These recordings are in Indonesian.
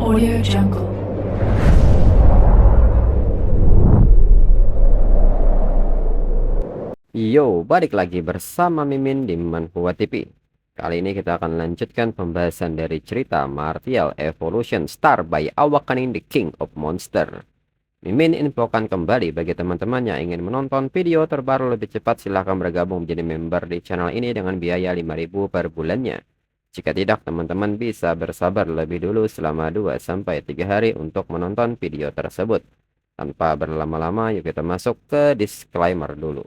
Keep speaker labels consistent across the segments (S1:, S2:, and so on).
S1: Audio Jungle.
S2: Yo, balik lagi bersama Mimin di Manhwa TV. Kali ini kita akan lanjutkan pembahasan dari cerita Martial Evolution Star by Awakening the King of Monster. Mimin infokan kembali bagi teman-teman yang ingin menonton video terbaru lebih cepat, silahkan bergabung menjadi member di channel ini dengan biaya 5.000 per bulannya. Jika tidak, teman-teman bisa bersabar lebih dulu selama 2-3 hari untuk menonton video tersebut. Tanpa berlama-lama, yuk kita masuk ke disclaimer dulu.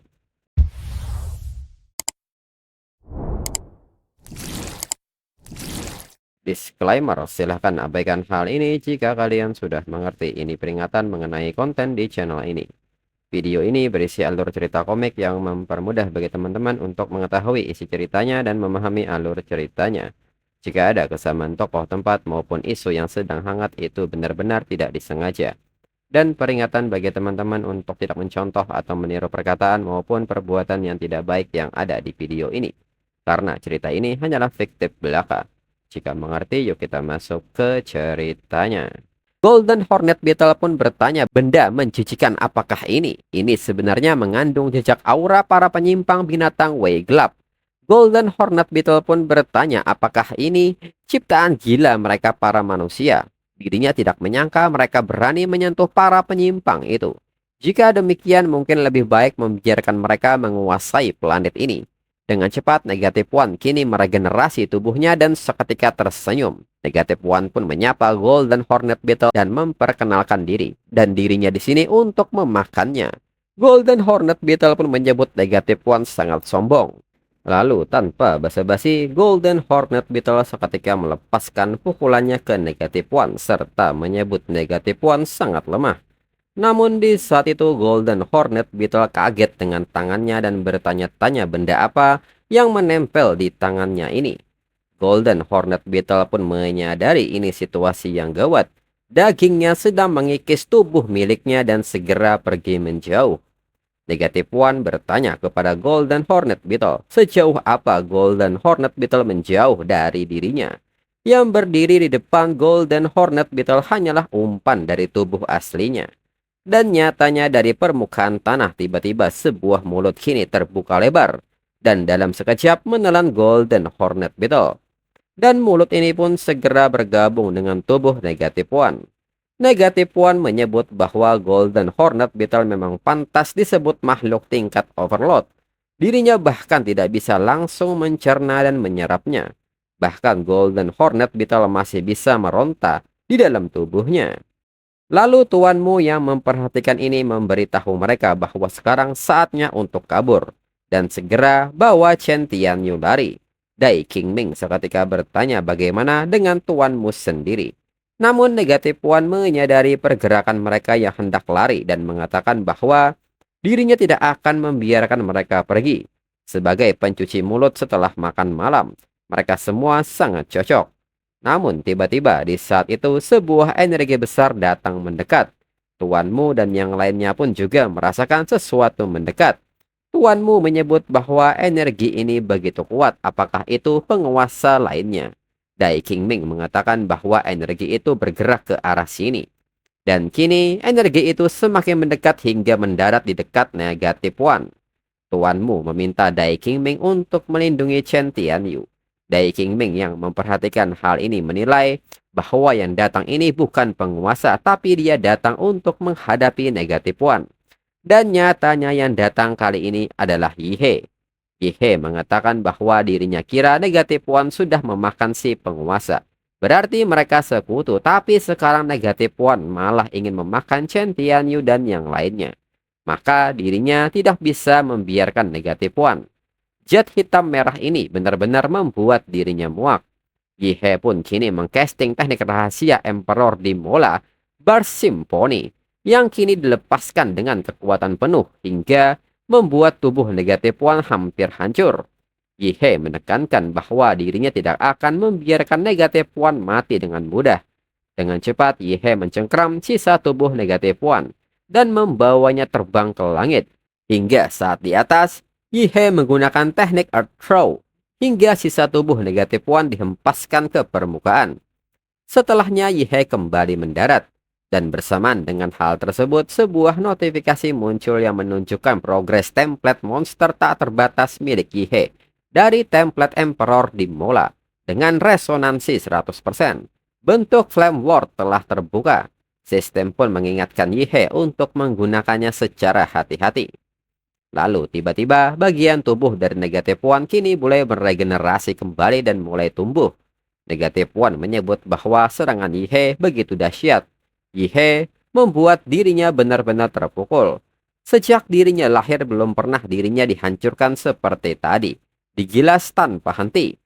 S2: Disclaimer, silahkan abaikan hal ini jika kalian sudah mengerti. Ini peringatan mengenai konten di channel ini. Video ini berisi alur cerita komik yang mempermudah bagi teman-teman untuk mengetahui isi ceritanya dan memahami alur ceritanya. Jika ada kesamaan tokoh, tempat, maupun isu yang sedang hangat, itu benar-benar tidak disengaja. Dan peringatan bagi teman-teman untuk tidak mencontoh atau meniru perkataan maupun perbuatan yang tidak baik yang ada di video ini. Karena cerita ini hanyalah fiktif belaka. Jika mengerti, yuk kita masuk ke ceritanya. Golden Hornet Beetle pun bertanya, benda menjijikan apakah ini? Ini sebenarnya mengandung jejak aura para penyimpang binatang Way gelap. Golden Hornet Beetle pun bertanya, apakah ini ciptaan gila mereka para manusia? Dirinya tidak menyangka mereka berani menyentuh para penyimpang itu. Jika demikian, mungkin lebih baik membiarkan mereka menguasai planet ini. Dengan cepat, Negative One kini meregenerasi tubuhnya dan seketika tersenyum. Negative One pun menyapa Golden Hornet Beetle dan memperkenalkan diri. Dan dirinya di sini untuk memakannya. Golden Hornet Beetle pun menyebut Negative One sangat sombong. Lalu, tanpa basa-basi, Golden Hornet Beetle seketika melepaskan pukulannya ke Negative One serta menyebut Negative One sangat lemah. Namun di saat itu Golden Hornet Beetle kaget dengan tangannya dan bertanya-tanya benda apa yang menempel di tangannya ini. Golden Hornet Beetle pun menyadari ini situasi yang gawat. Dagingnya sedang mengikis tubuh miliknya dan segera pergi menjauh. Negative One bertanya kepada Golden Hornet Beetle, sejauh apa Golden Hornet Beetle menjauh dari dirinya. Yang berdiri di depan Golden Hornet Beetle hanyalah umpan dari tubuh aslinya. Dan nyatanya dari permukaan tanah tiba-tiba sebuah mulut kini terbuka lebar. Dan dalam sekejap menelan Golden Hornet Beetle. Dan mulut ini pun segera bergabung dengan tubuh Negative One. Negative One menyebut bahwa Golden Hornet Beetle memang pantas disebut makhluk tingkat overload. Dirinya bahkan tidak bisa langsung mencerna dan menyerapnya. Bahkan Golden Hornet Beetle masih bisa meronta di dalam tubuhnya. Lalu tuanmu yang memperhatikan ini memberitahu mereka bahwa sekarang saatnya untuk kabur. Dan segera bawa Chen Tianyu lari. Dai Qingming seketika bertanya bagaimana dengan tuanmu sendiri. Namun Negative One menyadari pergerakan mereka yang hendak lari dan mengatakan bahwa dirinya tidak akan membiarkan mereka pergi. Sebagai pencuci mulut setelah makan malam, mereka semua sangat cocok. Namun tiba-tiba di saat itu sebuah energi besar datang mendekat. Tuanmu dan yang lainnya pun juga merasakan sesuatu mendekat. Tuanmu menyebut bahwa energi ini begitu kuat, apakah itu penguasa lainnya? Dai Qingming mengatakan bahwa energi itu bergerak ke arah sini. Dan kini energi itu semakin mendekat hingga mendarat di dekat Negative One. Tuanmu meminta Dai Qingming untuk melindungi Chen Tianyu. Dai Qingming yang memperhatikan hal ini menilai bahwa yang datang ini bukan penguasa, tapi dia datang untuk menghadapi Negative One. Dan nyatanya yang datang kali ini adalah Yihe. Yihe mengatakan bahwa dirinya kira Negative One sudah memakan si penguasa. Berarti mereka sekutu, tapi sekarang Negative One malah ingin memakan Chen Tianyu dan yang lainnya. Maka dirinya tidak bisa membiarkan Negative One. Jet hitam merah ini benar-benar membuat dirinya muak. Yihe pun kini mengcasting teknik rahasia Emperor di Mola Bar Symphony yang kini dilepaskan dengan kekuatan penuh hingga membuat tubuh Negative One hampir hancur. Yihe menekankan bahwa dirinya tidak akan membiarkan Negative One mati dengan mudah. Dengan cepat Yihe mencengkram sisa tubuh Negative One dan membawanya terbang ke langit. Hingga saat di atas, Yihe menggunakan teknik Earth Throw hingga sisa tubuh Negative One dihempaskan ke permukaan. Setelahnya Yihe kembali mendarat. Dan bersamaan dengan hal tersebut, sebuah notifikasi muncul yang menunjukkan progres template monster tak terbatas milik Yihe dari template Emperor di Mola dengan resonansi 100%. Bentuk Flame Ward telah terbuka. Sistem pun mengingatkan Yihe untuk menggunakannya secara hati-hati. Lalu tiba-tiba bagian tubuh dari Negative One kini mulai meregenerasi kembali dan mulai tumbuh. Negative One menyebut bahwa serangan Yihe begitu dahsyat. Yihe membuat dirinya benar-benar terpukul. Sejak dirinya lahir belum pernah dirinya dihancurkan seperti tadi. Digilas tanpa henti.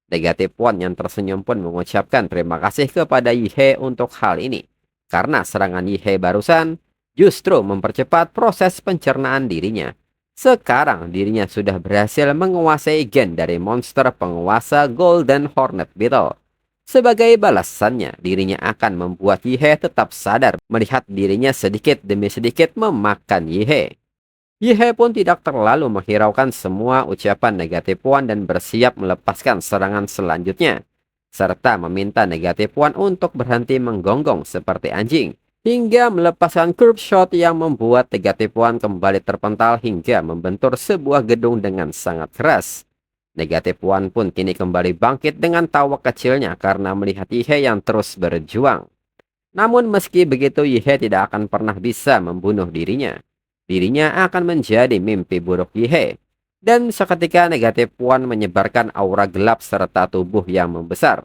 S2: Negative One yang tersenyum pun mengucapkan terima kasih kepada Yihe untuk hal ini. Karena serangan Yihe barusan justru mempercepat proses pencernaan dirinya. Sekarang dirinya sudah berhasil menguasai gen dari monster penguasa Golden Hornet Beetle. Sebagai balasannya, dirinya akan membuat Yihe tetap sadar melihat dirinya sedikit demi sedikit memakan Yihe. Yihe pun tidak terlalu menghiraukan semua ucapan Negative One dan bersiap melepaskan serangan selanjutnya. Serta meminta Negative One untuk berhenti menggonggong seperti anjing. Hingga melepaskan curve shot yang membuat Negative One kembali terpental hingga membentur sebuah gedung dengan sangat keras. Negative One pun kini kembali bangkit dengan tawa kecilnya karena melihat Yihe yang terus berjuang. Namun meski begitu Yihe tidak akan pernah bisa membunuh dirinya. Dirinya akan menjadi mimpi buruk Yihe. Dan seketika Negative One menyebarkan aura gelap serta tubuh yang membesar.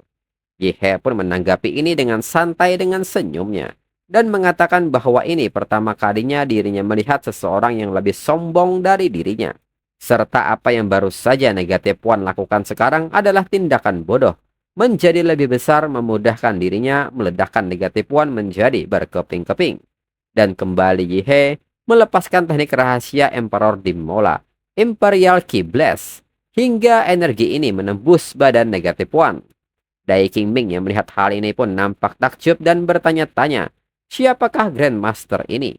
S2: Yihe pun menanggapi ini dengan santai dengan senyumnya. Dan mengatakan bahwa ini pertama kalinya dirinya melihat seseorang yang lebih sombong dari dirinya. Serta apa yang baru saja Negative One lakukan sekarang adalah tindakan bodoh. Menjadi lebih besar memudahkan dirinya meledakkan Negative One menjadi berkeping-keping. Dan kembali Yihe melepaskan teknik rahasia Emperor di Mola, Imperial Key Blast. Hingga energi ini menembus badan Negative One. Dai Qingming yang melihat hal ini pun nampak takjub dan bertanya-tanya, siapakah Grandmaster ini?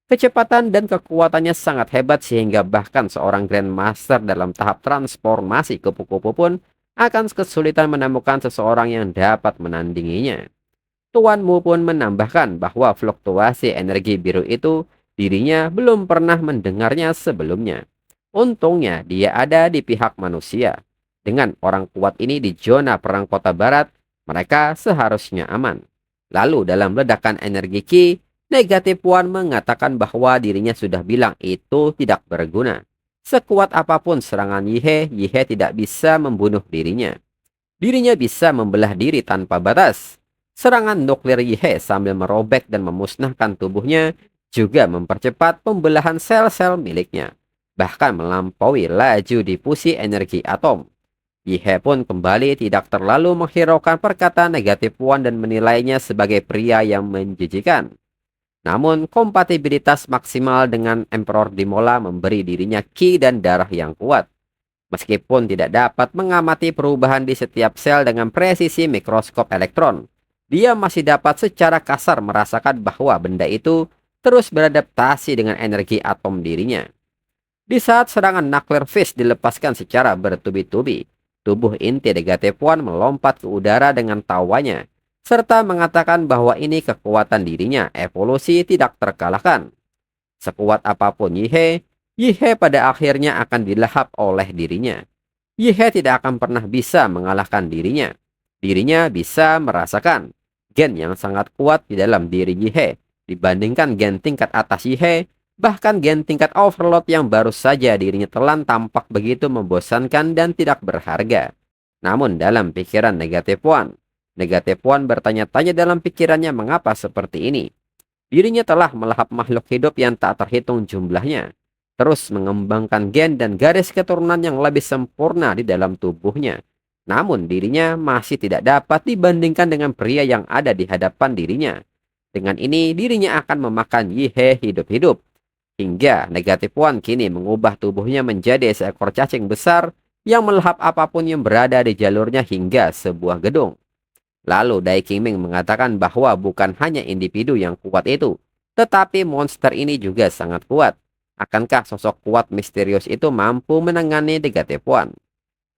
S2: Kecepatan dan kekuatannya sangat hebat sehingga bahkan seorang Grandmaster dalam tahap transformasi kupu-kupu pun akan kesulitan menemukan seseorang yang dapat menandinginya. Tuan Mu pun menambahkan bahwa fluktuasi energi biru itu dirinya belum pernah mendengarnya sebelumnya. Untungnya dia ada di pihak manusia. Dengan orang kuat ini di zona perang kota barat, mereka seharusnya aman. Lalu dalam ledakan energi Ki, Negative One mengatakan bahwa dirinya sudah bilang itu tidak berguna. Sekuat apapun serangan Yihe, Yihe tidak bisa membunuh dirinya. Dirinya bisa membelah diri tanpa batas. Serangan nuklir Yihe sambil merobek dan memusnahkan tubuhnya juga mempercepat pembelahan sel-sel miliknya. Bahkan melampaui laju difusi energi atom. Yihe pun kembali tidak terlalu menghiraukan perkataan Negative One dan menilainya sebagai pria yang menjijikan. Namun, kompatibilitas maksimal dengan Emperor di Mola memberi dirinya ki dan darah yang kuat. Meskipun tidak dapat mengamati perubahan di setiap sel dengan presisi mikroskop elektron, dia masih dapat secara kasar merasakan bahwa benda itu terus beradaptasi dengan energi atom dirinya. Di saat serangan Nuclear Fist dilepaskan secara bertubi-tubi, tubuh inti Negative One melompat ke udara dengan tawanya, serta mengatakan bahwa ini kekuatan dirinya, evolusi tidak terkalahkan. Sekuat apapun Yihe, Yihe pada akhirnya akan dilahap oleh dirinya. Yihe tidak akan pernah bisa mengalahkan dirinya. Dirinya bisa merasakan gen yang sangat kuat di dalam diri Yihe dibandingkan gen tingkat atas Yihe, bahkan gen tingkat overload yang baru saja dirinya telan tampak begitu membosankan dan tidak berharga. Namun dalam pikiran Negative One bertanya-tanya dalam pikirannya mengapa seperti ini. Dirinya telah melahap makhluk hidup yang tak terhitung jumlahnya. Terus mengembangkan gen dan garis keturunan yang lebih sempurna di dalam tubuhnya. Namun dirinya masih tidak dapat dibandingkan dengan pria yang ada di hadapan dirinya. Dengan ini dirinya akan memakan Yihe hidup-hidup. Hingga Negative One kini mengubah tubuhnya menjadi seekor cacing besar yang melahap apapun yang berada di jalurnya hingga sebuah gedung. Lalu Dai Qingming mengatakan bahwa bukan hanya individu yang kuat itu, tetapi monster ini juga sangat kuat. Akankah sosok kuat misterius itu mampu menangani Negative One?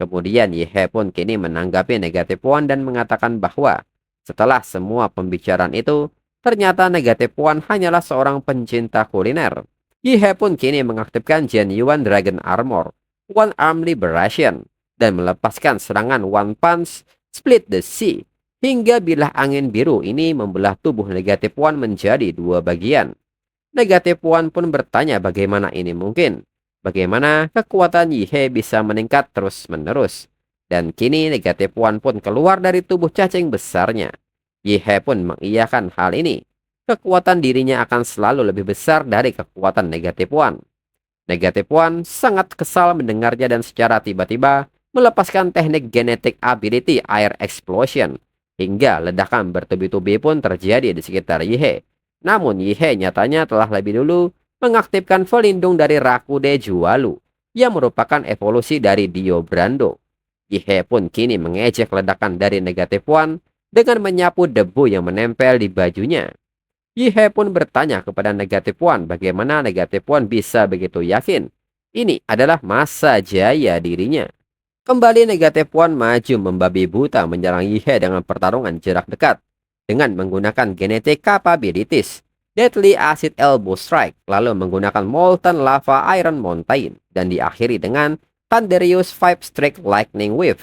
S2: Kemudian Yihe pun kini menanggapi Negative One dan mengatakan bahwa Setelah semua pembicaraan itu, ternyata Negatif One hanyalah seorang pencinta kuliner. Yihe pun kini mengaktifkan Genuine Dragon Armor, One Arm Liberation, dan melepaskan serangan One Punch Split the Sea, hingga bilah angin biru ini membelah tubuh Negatif One menjadi dua bagian. Negatif One pun bertanya bagaimana ini mungkin. Bagaimana kekuatan Yihe bisa meningkat terus-menerus. Dan kini Negatif One pun keluar dari tubuh cacing besarnya. Yihe pun mengiyakan hal ini. Kekuatan dirinya akan selalu lebih besar dari kekuatan Negatif One. Negatif One sangat kesal mendengarnya dan secara tiba-tiba melepaskan teknik genetik ability Air Explosion. Hingga ledakan bertubi-tubi pun terjadi di sekitar Yihe. Namun Yihe nyatanya telah lebih dulu mengaktifkan pelindung dari Rakude Jualu yang merupakan evolusi dari Dio Brando. Yihe pun kini mengejek ledakan dari Negatif One dengan menyapu debu yang menempel di bajunya. Yihe pun bertanya kepada Negatif One bagaimana Negatif One bisa begitu yakin ini adalah masa jaya dirinya. Kembali Negatif One maju membabi buta menyerang Yihe dengan pertarungan jarak dekat dengan menggunakan genetic capabilities Deadly Acid Elbow Strike, lalu menggunakan Molten Lava Iron Mountain, dan diakhiri dengan Thunderous Five Strike Lightning Wave.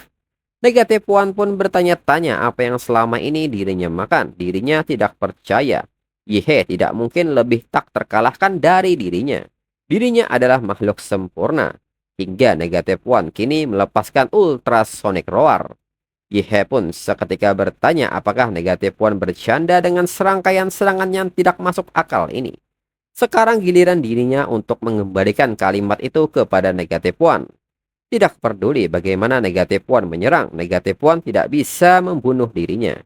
S2: Negatif One pun bertanya-tanya apa yang selama ini dirinya makan. Dirinya tidak percaya. Yihe tidak mungkin lebih tak terkalahkan dari dirinya. Dirinya adalah makhluk sempurna. Hingga Negatif One kini melepaskan Ultrasonic Roar. Yihe pun seketika bertanya apakah Negatif One bercanda dengan serangkaian serangan yang tidak masuk akal ini. Sekarang giliran dirinya untuk mengembalikan kalimat itu kepada Negatif One. Tidak peduli bagaimana Negatif One menyerang, Negatif One tidak bisa membunuh dirinya.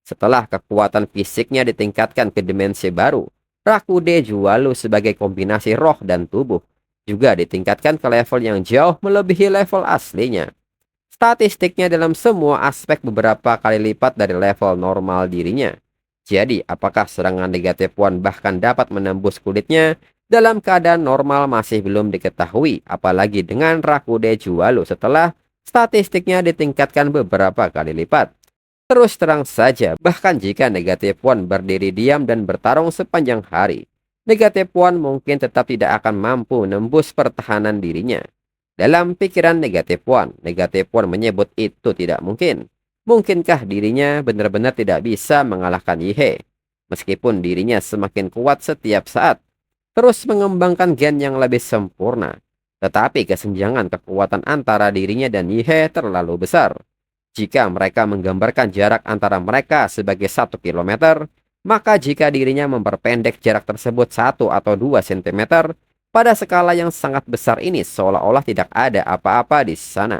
S2: Setelah kekuatan fisiknya ditingkatkan ke dimensi baru, Rakude Jualu sebagai kombinasi roh dan tubuh juga ditingkatkan ke level yang jauh melebihi level aslinya. Statistiknya dalam semua aspek beberapa kali lipat dari level normal dirinya. Jadi, apakah serangan Negatif One bahkan dapat menembus kulitnya dalam keadaan normal masih belum diketahui, apalagi dengan Rakude Jualu setelah statistiknya ditingkatkan beberapa kali lipat. Terus terang saja, bahkan jika Negatif One berdiri diam dan bertarung sepanjang hari, Negatif One mungkin tetap tidak akan mampu menembus pertahanan dirinya. Dalam pikiran Negatif One menyebut itu tidak mungkin. Mungkinkah dirinya benar-benar tidak bisa mengalahkan Yihe? Meskipun dirinya semakin kuat setiap saat, terus mengembangkan gen yang lebih sempurna. Tetapi kesenjangan kekuatan antara dirinya dan Yihe terlalu besar. Jika mereka menggambarkan jarak antara mereka sebagai 1 kilometer, maka jika dirinya memperpendek jarak tersebut 1 atau 2 cm, pada skala yang sangat besar ini seolah-olah tidak ada apa-apa di sana.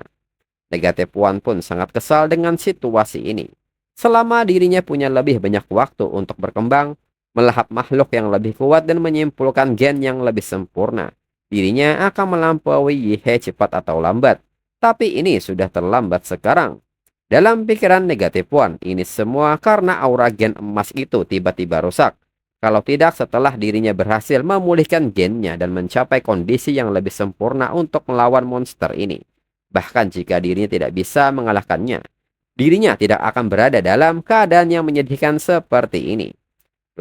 S2: Negatif One pun sangat kesal dengan situasi ini. Selama dirinya punya lebih banyak waktu untuk berkembang, melahap makhluk yang lebih kuat dan menyimpulkan gen yang lebih sempurna, dirinya akan melampaui Yihe cepat atau lambat. Tapi ini sudah terlambat sekarang. Dalam pikiran Negatif One, ini semua karena aura gen emas itu tiba-tiba rusak. Kalau tidak setelah dirinya berhasil memulihkan gennya dan mencapai kondisi yang lebih sempurna untuk melawan monster ini. Bahkan jika dirinya tidak bisa mengalahkannya, dirinya tidak akan berada dalam keadaan yang menyedihkan seperti ini.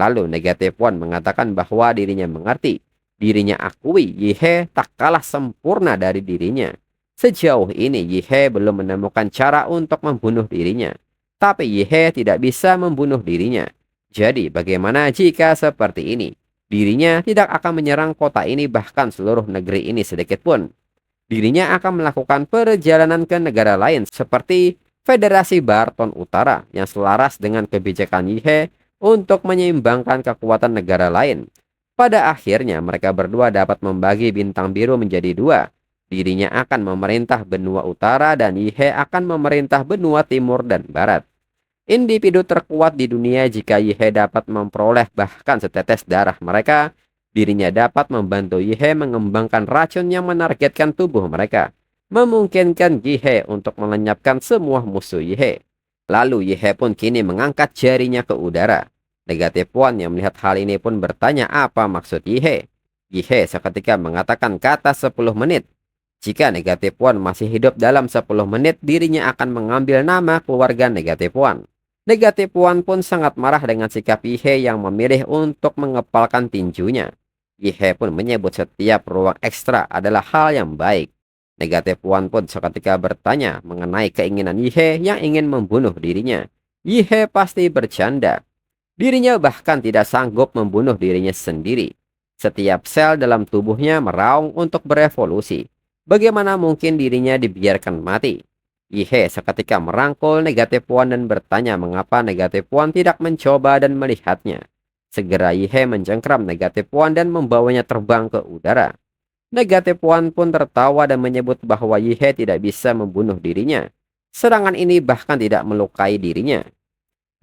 S2: Lalu Negatif One mengatakan bahwa dirinya mengerti. Dirinya akui Yihe tak kalah sempurna dari dirinya. Sejauh ini Yihe belum menemukan cara untuk membunuh dirinya. Tapi Yihe tidak bisa membunuh dirinya. Jadi bagaimana jika seperti ini? Dirinya tidak akan menyerang kota ini bahkan seluruh negeri ini sedikit pun. Dirinya akan melakukan perjalanan ke negara lain seperti Federasi Barton Utara yang selaras dengan kebijakan Yihe untuk menyeimbangkan kekuatan negara lain. Pada akhirnya mereka berdua dapat membagi bintang biru menjadi 2. Dirinya akan memerintah benua utara dan Yihe akan memerintah benua timur dan barat. Individu terkuat di dunia jika Yihe dapat memperoleh bahkan setetes darah mereka, dirinya dapat membantu Yihe mengembangkan racun yang menargetkan tubuh mereka, memungkinkan Yihe untuk melenyapkan semua musuh Yihe. Lalu Yihe pun kini mengangkat jarinya ke udara. Negatif One yang melihat hal ini pun bertanya apa maksud Yihe. Yihe seketika mengatakan kata 10 menit. Jika Negatif One masih hidup dalam 10 menit, dirinya akan mengambil nama keluarga Negatif One. Negatif One pun sangat marah dengan sikap Yihye yang memilih untuk mengepalkan tinjunya. Yihye pun menyebut setiap ruang ekstra adalah hal yang baik. Negatif One pun seketika bertanya mengenai keinginan Yihye yang ingin membunuh dirinya. Yihye pasti bercanda. Dirinya bahkan tidak sanggup membunuh dirinya sendiri. Setiap sel dalam tubuhnya meraung untuk berevolusi. Bagaimana mungkin dirinya dibiarkan mati? Yihye seketika merangkul Negatif One dan bertanya mengapa Negatif One tidak mencoba dan melihatnya. Segera Yihye mencengkram Negatif One dan membawanya terbang ke udara. Negatif One pun tertawa dan menyebut bahwa Yihye tidak bisa membunuh dirinya. Serangan ini bahkan tidak melukai dirinya.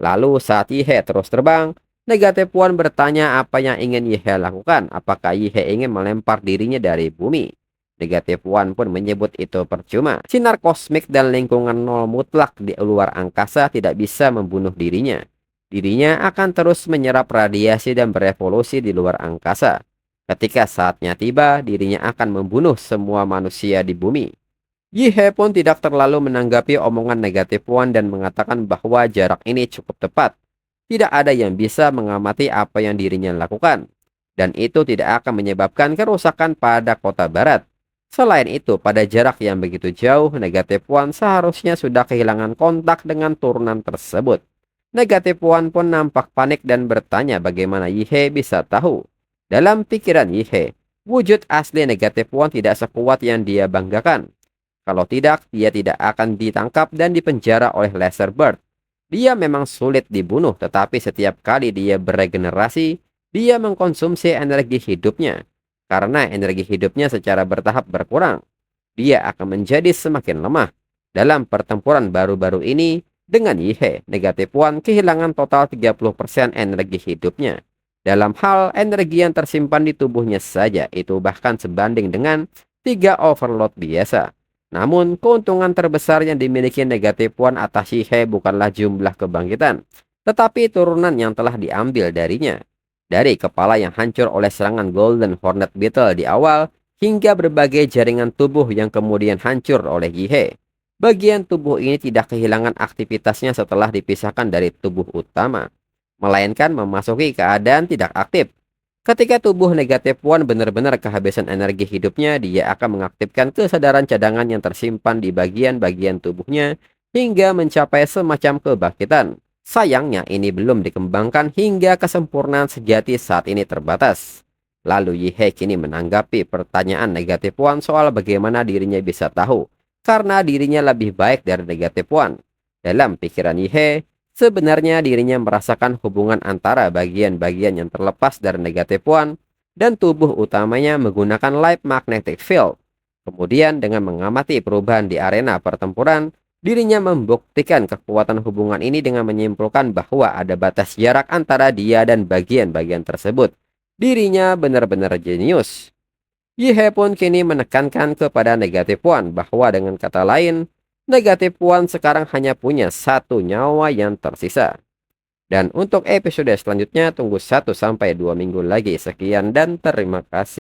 S2: Lalu saat Yihye terus terbang, Negatif One bertanya apa yang ingin Yihye lakukan. Apakah Yihye ingin melempar dirinya dari bumi? Negatif One pun menyebut itu percuma. Sinar kosmik dan lingkungan nol mutlak di luar angkasa tidak bisa membunuh dirinya. Dirinya akan terus menyerap radiasi dan berevolusi di luar angkasa. Ketika saatnya tiba, dirinya akan membunuh semua manusia di bumi. Yihye pun tidak terlalu menanggapi omongan Negatif One dan mengatakan bahwa jarak ini cukup tepat. Tidak ada yang bisa mengamati apa yang dirinya lakukan. Dan itu tidak akan menyebabkan kerusakan pada kota barat. Selain itu, pada jarak yang begitu jauh, Negatif One seharusnya sudah kehilangan kontak dengan turunan tersebut. Negatif One pun nampak panik dan bertanya bagaimana Yihye bisa tahu. Dalam pikiran Yihye, wujud asli Negatif One tidak sekuat yang dia banggakan. Kalau tidak, dia tidak akan ditangkap dan dipenjara oleh Laser Bird. Dia memang sulit dibunuh, tetapi setiap kali dia beregenerasi, dia mengkonsumsi energi hidupnya. Karena energi hidupnya secara bertahap berkurang, dia akan menjadi semakin lemah. Dalam pertempuran baru-baru ini, dengan Yihye, Negatif One kehilangan total 30% energi hidupnya. Dalam hal energi yang tersimpan di tubuhnya saja, itu bahkan sebanding dengan 3 overload biasa. Namun, keuntungan terbesar yang dimiliki Negatif One atas Yihye bukanlah jumlah kebangkitan, tetapi turunan yang telah diambil darinya. Dari kepala yang hancur oleh serangan Golden Hornet Beetle di awal, hingga berbagai jaringan tubuh yang kemudian hancur oleh Yihye. Bagian tubuh ini tidak kehilangan aktivitasnya setelah dipisahkan dari tubuh utama, melainkan memasuki keadaan tidak aktif. Ketika tubuh Negatif One benar-benar kehabisan energi hidupnya, dia akan mengaktifkan kesadaran cadangan yang tersimpan di bagian-bagian tubuhnya hingga mencapai semacam kebangkitan. Sayangnya ini belum dikembangkan hingga kesempurnaan sejati saat ini terbatas. Lalu Yihye kini menanggapi pertanyaan Negatif One soal bagaimana dirinya bisa tahu, karena dirinya lebih baik dari Negatif One. Dalam pikiran Yihye, sebenarnya dirinya merasakan hubungan antara bagian-bagian yang terlepas dari Negatif One dan tubuh utamanya menggunakan Light Magnetic Field. Kemudian dengan mengamati perubahan di arena pertempuran, dirinya membuktikan kekuatan hubungan ini dengan menyimpulkan bahwa ada batas jarak antara dia dan bagian-bagian tersebut. Dirinya benar-benar jenius. Yihye pun kini menekankan kepada Negatif One bahwa dengan kata lain, Negatif One sekarang hanya punya satu nyawa yang tersisa. Dan untuk episode selanjutnya tunggu 1-2 minggu lagi. Sekian dan terima kasih.